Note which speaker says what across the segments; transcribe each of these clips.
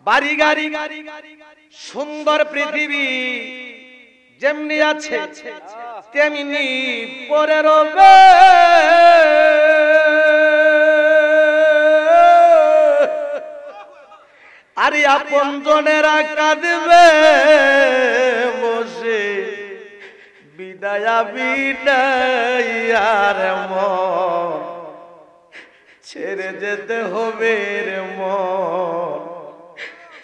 Speaker 1: বাড়ি গাড়ি সুন্দর পৃথিবী যেমনি আছে তেমনি পরে রবে। আরে আপন জনেরা কাঁদবে বসে, বিদায়া বিদায়ার মন ছেড়ে যেতে হবে রে মন,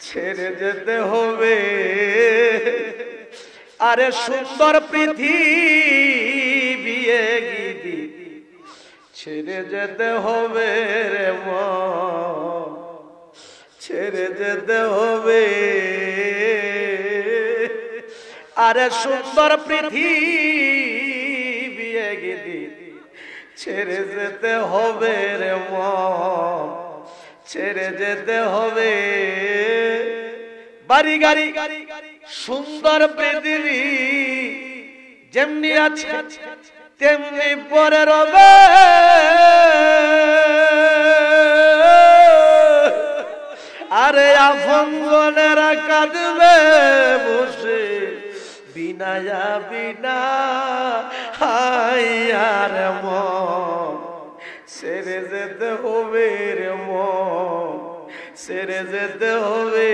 Speaker 1: ছেড়ে যেতে হবে। আরে সুন্দর পৃথিবী গিদি ছেড়ে যেতে হবে রে মন, ছেড়ে যেতে হবে। আরে সুন্দর পৃথিবী গিদি ছেড়ে যেতে হবে রে মন, ছেড়ে যেতে হবে। বাড়ি গাড়ি সুন্দর পৃথিবী যেমনি আছে তেমনি পরে রবে। আরে আপন জনেরা কাঁদবে বসে, বিনায়া বিনা হায়ার মন ছেড়ে যেতে হবে রে মন, ছেড়ে যেতে হবে।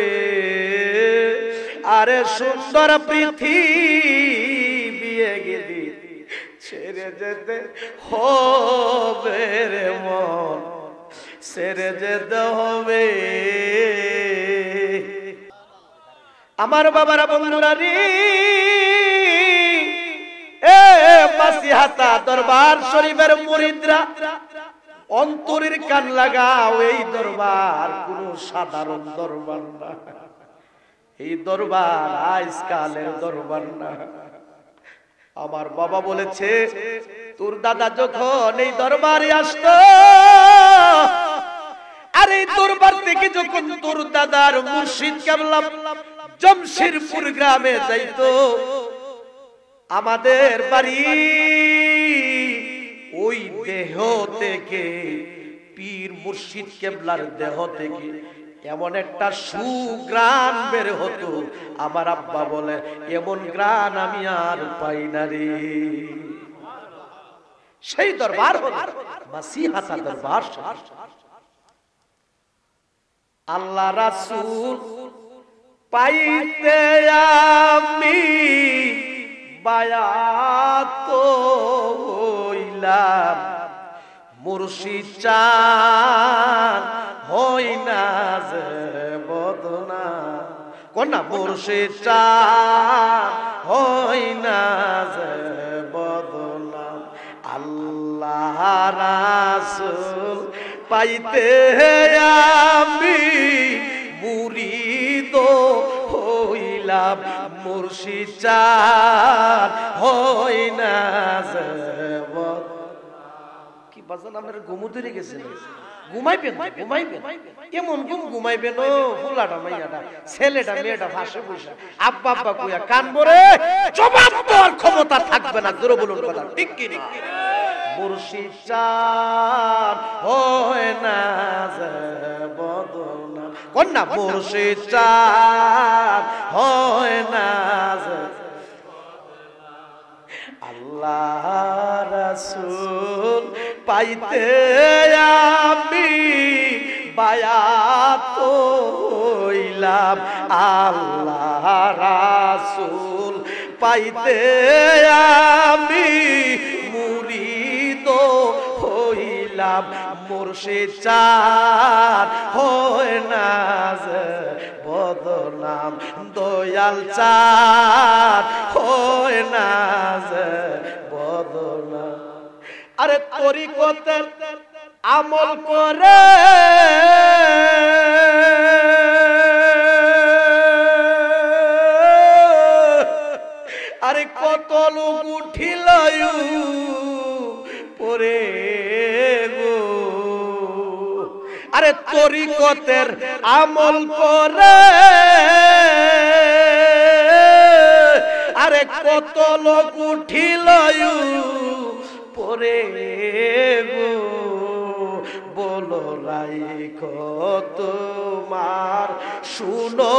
Speaker 1: আরে সুন্দর পৃথিবী গিদি ছেড়ে যেতে হবে রে মন, ছেড়ে যেতে হবে। আমার বাবারা বন্ধুরা রে, এ মাসিহাতা দরবার শরীফের মুরিদরা অন্তরের কান লাগাও, এই দরবার কোন সাধারণ দরবার না, এই দরবার আজকালের দরবার না। আমার বাবা বলেছে তোর দাদা যখন এই দরবারে আসতো, আর এই দরবার থেকে যখন তোর দাদার মুর্শিদ কেবলা জমশেরপুর গ্রামে যাইতো, আমাদের বাড়ি ওই দেহ থেকে পীর মুর্শিদ কেবলার দেহ থেকে এমন একটা সুগ্রাণ বের হতো। আমার আব্বা বলে এমন গ্রাণ আমি আর পাই না রে। সেই দরবার মাসিহাতা দরবার। আল্লাহ রাসূল পাইতে আমি বায়াত হইলাম, মুর্শিদ চান হই না যে বদনা, কোন মুর্শিদ চান হই না যে বদনা। আল্লাহ রাসূল পাইতে আমি মুরিদ হইলাম, মুর্শিদ চান হই না যে বদনা। কি বাজান আপনার ঘুমু ধরে গেছে? ঘুমাইবেন ঘুমাইবেন, এমন ঘুমাইবেন ও ফুলাটা মাইয়াটা ছেলেটা মেয়েটা ফাঁসে বসে আব্বা আব্বা কইয়া কানবো রে, জবাব দেওয়ার ক্ষমতা থাকবে না। জোরে বলুন কথা ঠিক কি না? মুর্শিদ চান হয় না যে বদনা, কন্যা মুর্শিদ চান হয় না যে। আল্লাহ রাসূল পাইতে আমি বায়াত হইলাম, আল্লাহ রাসূল পাইতে আমি মুরিদ হইলাম, মুর্শিদ চান হয় না যে বদনাম, দয়াল চান হয় না যে বদনাম। আরে তরিকতের আমল করে আরে কত লোক উঠিল পরে গো, আরে তরিকতের আমল করে আরে কত লোক উঠিল পরে গো, বলো রাইখো তোমার শুনো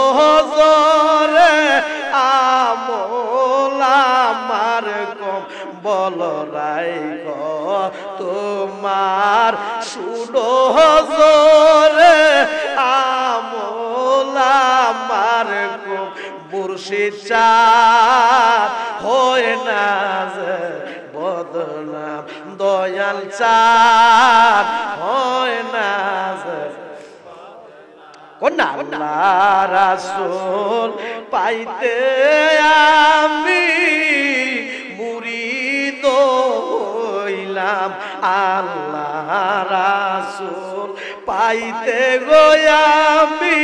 Speaker 1: জোরে আমল আমার কম বলো রাইখো তোমার শুনো জোরে আমল আমার কম মুর্শিদ চাঁদ হয় না বদনাম দয়াল চাঁদ হয় না কোনা আল্লাহ রাসূল পাইতে আমি মুরিদ হইলাম আল্লাহ রাসূল পাইতে গো আমি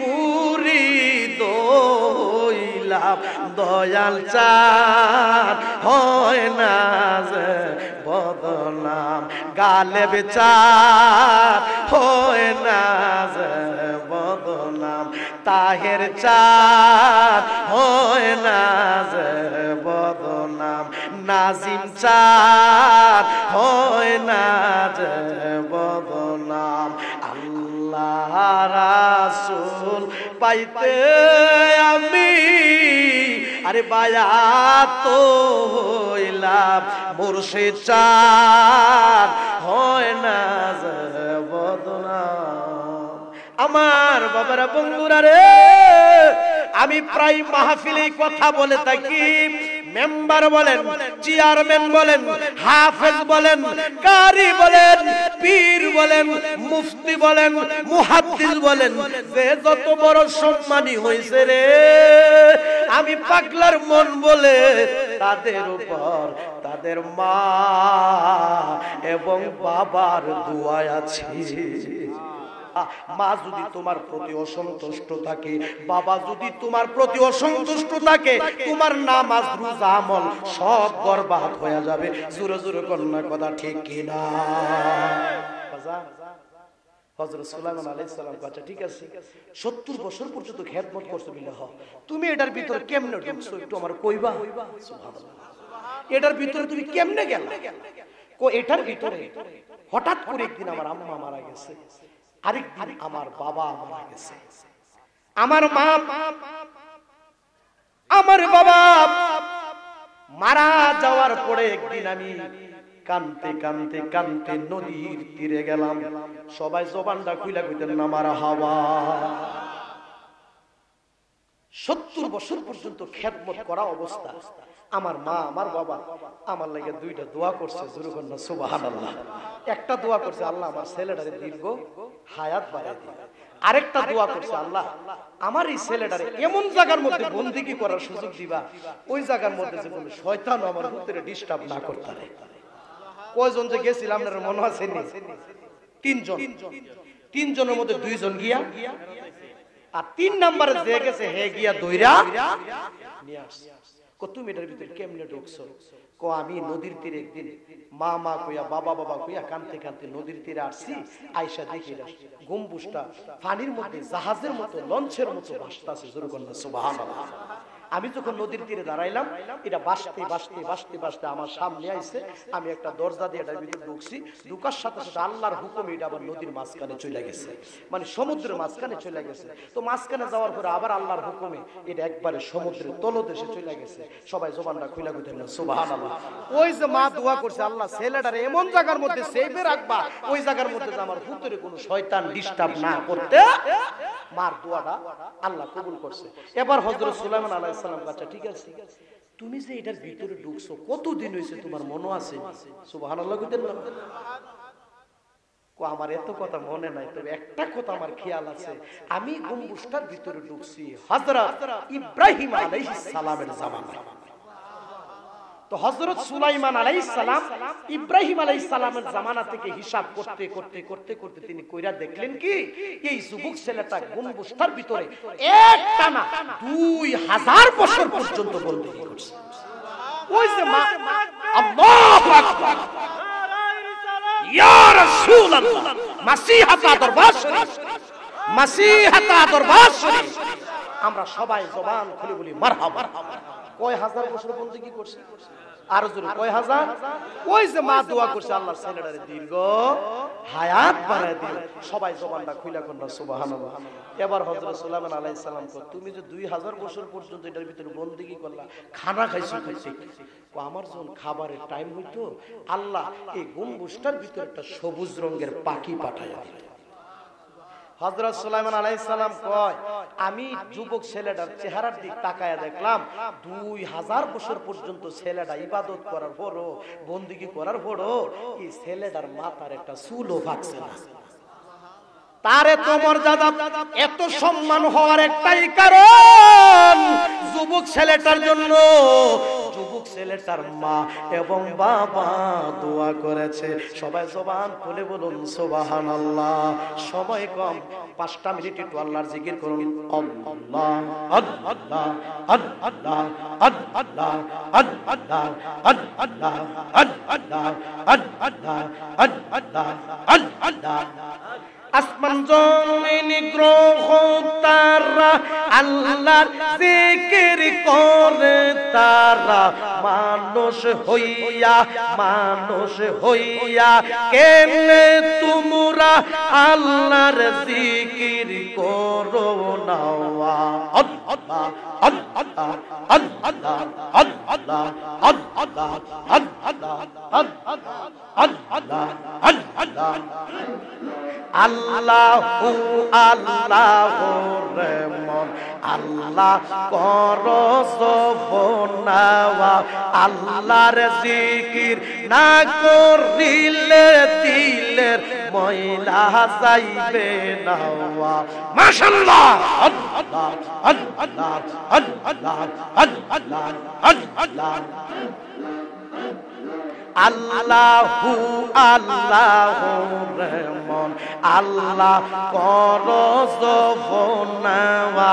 Speaker 1: মুরিদ হইলাম দয়াল চাঁদ হয় না বদনাম গালেব চাঁদ হয় না বদনাম তাহের চাঁদ হয় না বদনাম নাজিম চাঁদ হয় না বদনাম আল্লাহ রাসূল পাইতে আমি আরে বায়াত হইলাম মুর্শিদ চাঁদ হয় না বদনাম আমার বাবারা বন্ধুরা রে আমি প্রায় মাহফিলে কথা বলে থাকি মেম্বার বলেন চেয়ারম্যান বলেন হাফেজ বলেন কারি বলেন পীর বলেন মুফতি বলেন মুহাদ্দিস বলেন যে যত বড় সম্মানী হইছে রে আমি পাগলার মন বলে তাদের উপর তাদের মা এবং বাবার দোয়া আছে মা যদি তোমার প্রতি অসন্তুষ্ট থাকে বাবা যদি তোমার প্রতি অসন্তুষ্ট থাকে তোমার নামাজ রোজা আমল সব বরবাদ হয়ে যাবে জোরে জোরে কন্যা কথা ঠিক কি না হযরত সুলাইমান আলাইহিস সালাম কথা ঠিক আছে 70 বছর পর্যন্ত খেদমত করছো বিল্লাহ তুমি এটার ভিতর কেমনে ঢুকছো একটু আমার কইবা সুবহানাল্লাহ এটার ভিতরে তুমি কেমনে গেল কো এটার ভিতরে হঠাৎ করে একদিন আমার আম্মা মারা গেছে আরেকদিন আমার বাবা মারা গেছে আমার মা আমার বাবা মারা যাওয়ার পরে একদিন আমি কানতে কানতে কানতে নদীর তীরে গেলাম সবাই জবানটা খুইলা কইতেন না মারহাবা 70 বছর পর্যন্ত খেদমত করা অবস্থা আমার মা আমার বাবা আমার লাগি দুইটা দোয়া করছে জোরে কন্না সুবহানাল্লাহ একটা দোয়া করছে আল্লাহ আমার ছেলেটারে দীর্ঘ হায়াত বাড়ায় দিন আরেকটা দোয়া করছে আল্লাহ আমার এই ছেলেটারে এমন জায়গার মধ্যে বন্দিগি করার সুযোগ দিবা ওই জায়গার মধ্যে যে কোনো শয়তান আমার ভিতরে ডিস্টার্ব না করতে পারে কয়জন যে গেছিলাম আপনার মনে আছে নি তিনজনের মধ্যে দুইজন গিয়া আর 3 নম্বরে যে গেছে হে গিয়া দইরা নিয়ে আসছে কো তুমি এটার ভিতরে কেমনে ঢুকছো কো আমি নদীর তীরে একদিন মা মা কইয়া বাবা বাবা কইয়া কানতে কানতে নদীর তীরে আসছি আয়েশা দেখি গম্বুজটা পানির মধ্যে জাহাজের মতো লঞ্চের মতো ভাসতাছে জোরে কন্না সুবহানাল্লাহ আমি যখন নদীর তীরে দাঁড়াইলাম এটা বাসতে বাসতে বাসতে বাসতে আমার সামনে আইছে আমি একটা দরজা দিয়ে এটার ভিতরে ঢুকছি ঢুকার সাথে সাথে আল্লাহর হুকুমে এটা আবার নদীর মাঝখানে চলে গেছে মানে সমুদ্রের মাঝখানে চলে গেছে তো মাঝখানে যাওয়ার পরে আবার আল্লাহর হুকুমে এটা একবারে সমুদ্রের তলদেশে চলে গেছে সবাই জবানটা খুইলা কইতেন না সুবহানাল্লাহ ওই যে মা দোয়া করছে আল্লাহ ছেলেটারে এমন জায়গার মধ্যে সেভে রাখবা ওই জায়গার মধ্যে আমার ভিতরে কোনো শয়তান ডিস্টার্ব না করতে মার দোয়াটা আল্লাহ কবুল করছে এবার হযরত সুলাইমান আলাইহিস সালাম কাছে ঠিক আছে তুমি যে এটার ভিতরে ঢুকছো কতদিন হইছে তোমার মনে আছে সুবহানাল্লাহ কইতেন না কো আমার এত কথা মনে নাই তবে একটা কথা আমার খেয়াল আছে আমি গম্বুজটার ভিতরে ঢুকছি হযরত ইব্রাহিম আলাইহিস সালামের জামানায় তো হযরত সুলাইমান আলাইহিস সালাম ইব্রাহিম আলাইহিস সালামের জামানা থেকে হিসাব করতে করতে করতে করতে তিনি কইরা দেখলেন কি এই যুবক ছেলেটা গম্বুজটার ভিতরে একটানা 2000 বছর পর্যন্ত বন্দী করছে ওই যে মা আল্লাহু আকবার ইয়া রাসূলুল্লাহ মাসিহাতা দরবার শরীফ মাসিহাতা দরবার শরীফ আমরা সবাই জবান খুলে বলি মারহাবা কয় হাজার বছর বন্দী করছে আর জোরে কয় হাজার? ওই যে মা দোয়া করছে আল্লাহর ছেলেটারে দীর্ঘ হায়াত বাড়ায় দিল। সবাই জবানটা খুইলা কোনটা সুবহানাল্লাহ। এবার হযরত সুলাইমান আলাইহিস সালাম কো তুমি যে 2000 বছর পর্যন্ত এটার ভিতরে বন্দেগী করলা, খানা খাইছো কইছে, কো আমার যখন খাবারের টাইম হইতো আল্লাহ এই গম্বুজটার ভিতরে একটা সবুজ রঙের পাখি পাঠায়া দিত। হযরত সুলাইমান আলাইহিস সালাম কয় আমি যুবক ছেলেটার চেহারার দিক তাকায়া দেখলাম 2000 বছর পর্যন্ত ছেলেটা ইবাদত করার পরও, বন্দেগী করার পরও এই ছেলেটার মাথার একটা চুলও পাকছে না। তার এত মর্যাদা, এত সম্মান হওয়ার একটাই কারণ যুবক ছেলেটার জন্য যুবক ছেলেটার মা এবং বাবা দোয়া করেছে। সবাই জবান খুলে বলুন সুবহানাল্লাহ। সময় কম, 5টা মিনিট একটু আল্লাহর জিকির করুন। আল্লাহ আল্লাহ আল্লাহ আল্লাহ আল্লাহ আল্লাহ আল্লাহ আল্লাহ আল্লাহ। আসমান জমিন গ্রহ তারা আল্লাহর জিকির করে তারা, মানুষ হইয়া কেমনে তোমরা আল্লাহর জিকির করো না। আল্লাহ আল্লাহ আল্লাহ আল্লাহ আল্লাহ আল্লাহ আল্লাহ আল্লাহ। আল্লাহু আল্লাহু রহমান আল্লাহ করো সফনাওয়া, আল্লাহর জিকির না করিলে দিলের ময়লা যাইবে না। মাশাআল্লাহ আল্লাহ আল্লাহ আল্লাহ আল্লাহ আল্লাহ। আল্লাহু আল্লাহু রহমান আল্লাহ করো সফনাওয়া,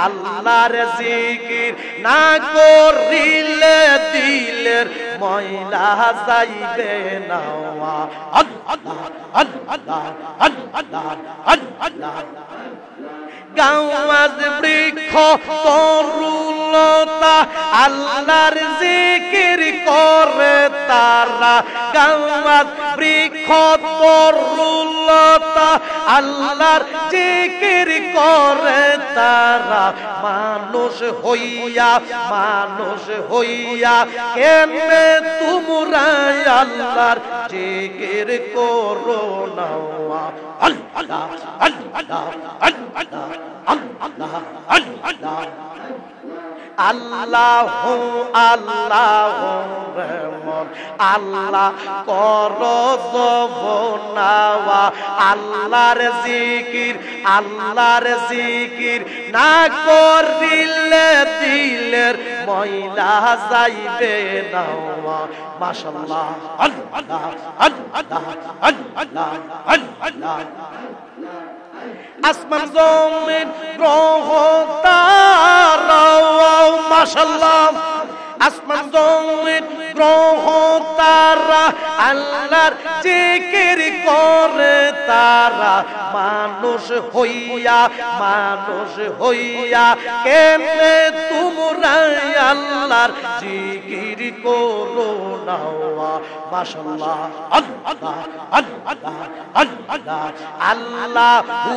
Speaker 1: আল্লাহর জিকির না করিলে দিলের ময়লা যাইবে না। আল্লাহ আল্লাহ আল্লাহ আল্লাহ। গাওয়াজ বৃক্ষ তরুলতা আল্লাহর জিকির করে তারা, গাওয়াজ বৃক্ষ তরুলতা আল্লাহর জিকির করে তারা, মানুষ হইয়া কেমনে তোমরা আল্লাহর জিকির করো না। আল্লাহ আল্লাহ আল্লাহ আল্লাহ আল্লাহ। আল্লাহু আল্লাহু রহমান আল্লাহ করো সফনাওয়া, আল্লাহর জিকির না করিলে দিলের ময়লা যাইবে না। মাশাআল্লাহ আল্লাহ আল্লাহ আল্লাহ আল্লাহ। আসমান জমিন গ্রহ তারা মাশাআল্লাহ, আসমান জমিন গ্রহ তারা আল্লাহর জিকির করে তারা, মানুষ হইয়া কেমনে তোমরা আল্লাহর জিকির করো না। মাশাআল্লাহ আল্লাহ আল্লাহ আল্লাহ। আল্লাহু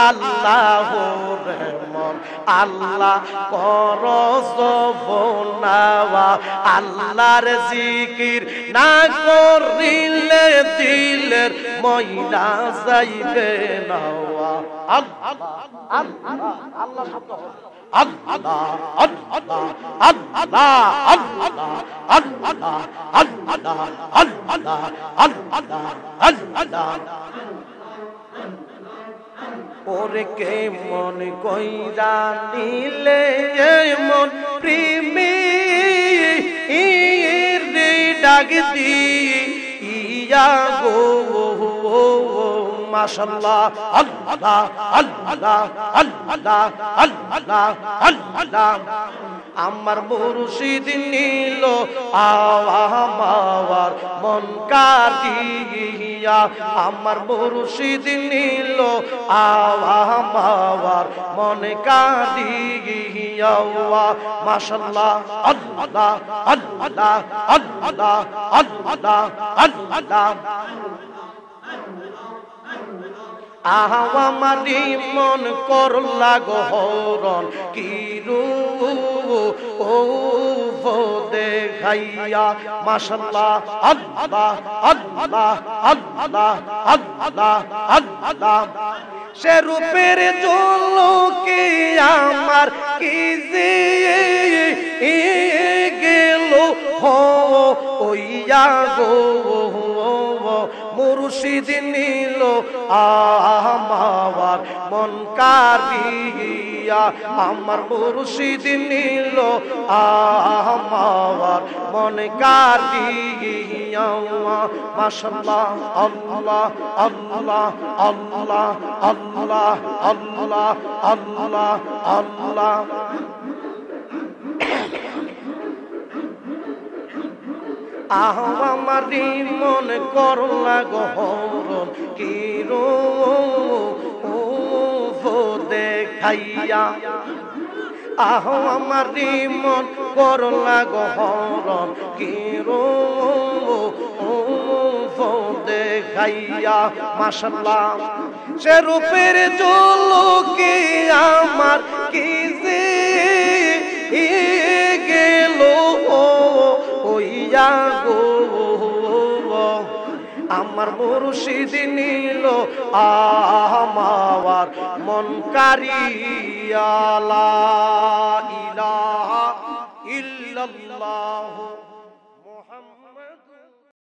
Speaker 1: আল্লাহু রহমান আল্লাহ করো সফনাওয়া, আল্লাহর জিকির না করিলে দিলের ময়লা যাইবে না। আল্লাহ আল্লাহ আল্লাহ শব্দ আল্লাহ আল্লাহ আল্লাহ আল্লাহ আল্লাহ আল্লাহ আল্লাহ আল্লাহ আল্লাহ। ওরে কে মন কইরা নিলে মন প্রেমী ডাক দি ইয়া গো। মাশাআল্লাহ আল্লাহ আল্লাহ আল্লাহ আল্লাহ আল্লাহ। আমার মুর্শিদ নিল আমার মন কারিয়া আমার মুর্শিদ নিল আমার মন কারিয়া মাশাআল্লাহ আল্লাহ আল্লাহ আল্লাহ আল্লাহ আল্লাহ আমারি মন করলা গহরণ কি ও দেখাইয়া মাশাআল্লাহ আল্লাহ আল্লাহ আল্লাহ আল্লাহ আল্লাহ সে রূপের ঝলকে আমার কি যে গেল ওইয়া গো মুর্শিদ নিল আমার মন কারিয়া আমার মুর্শিদ নিল আমার মন কারিয়া মাশাআল্লাহ আল্লাহ আল্লাহ আল্লাহ আল্লাহ আল্লাহ আল্লাহ আল্লাহ আমারি মন করলা গহরণ কি দেখাইয়া আমারি মন করলা গহরণ কি দেখাইয়া মাশাআল্লাহ সে রূপের ঝলকে আমার কি যে গেল ওইয়া গো আমার মুর্শিদ নিল আমার মন কারিয়া লা ইলাহা ইল্লাল্লাহ